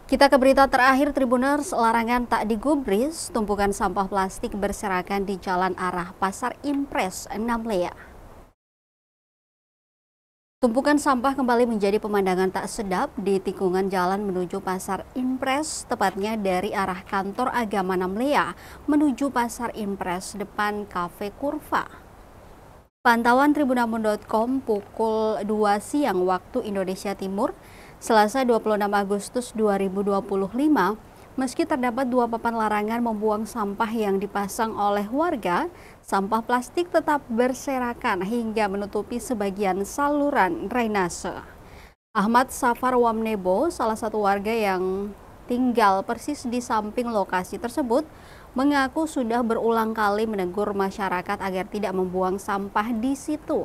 Kita ke berita terakhir, Tribuners, larangan tak digubris, tumpukan sampah plastik berserakan di jalan arah Pasar Impres, Namlea. Tumpukan sampah kembali menjadi pemandangan tak sedap di tikungan jalan menuju Pasar Impres, tepatnya dari arah kantor agama Namlea menuju Pasar Impres depan Cafe Kurva. Pantauan tribunnamun.com pukul 2 siang waktu Indonesia Timur, Selasa 26 Agustus 2025, meski terdapat 2 papan larangan membuang sampah yang dipasang oleh warga, sampah plastik tetap berserakan hingga menutupi sebagian saluran drainase. Ahmad Safar Wamnebo, salah satu warga yang tinggal persis di samping lokasi tersebut, mengaku sudah berulang kali menegur masyarakat agar tidak membuang sampah di situ.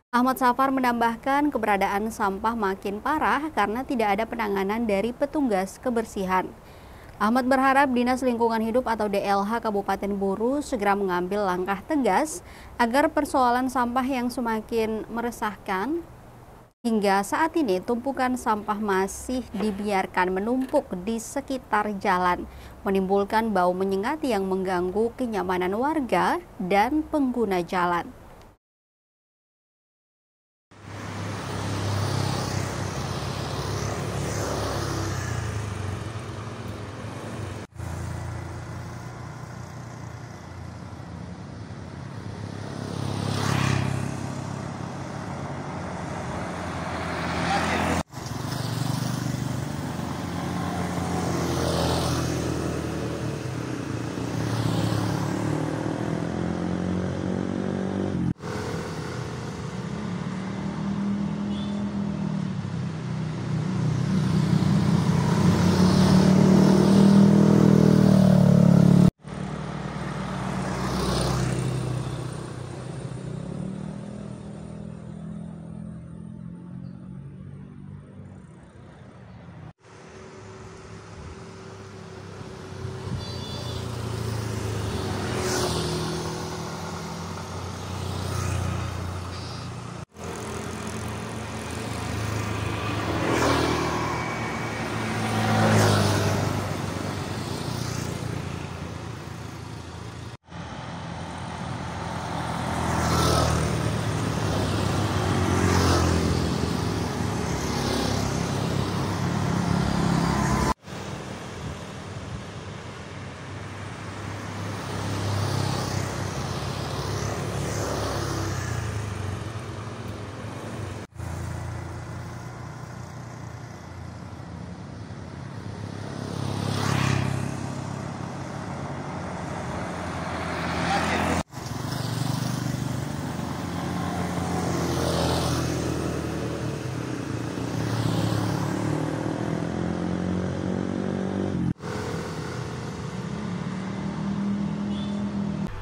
Ahmad Safar menambahkan keberadaan sampah makin parah karena tidak ada penanganan dari petugas kebersihan. Ahmad berharap Dinas Lingkungan Hidup atau DLH Kabupaten Buru segera mengambil langkah tegas agar persoalan sampah yang semakin meresahkan. Hingga saat ini tumpukan sampah masih dibiarkan menumpuk di sekitar jalan, menimbulkan bau menyengat yang mengganggu kenyamanan warga dan pengguna jalan.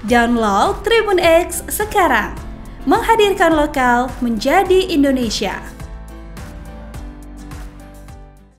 Download Tribun X sekarang, menghadirkan lokal menjadi Indonesia.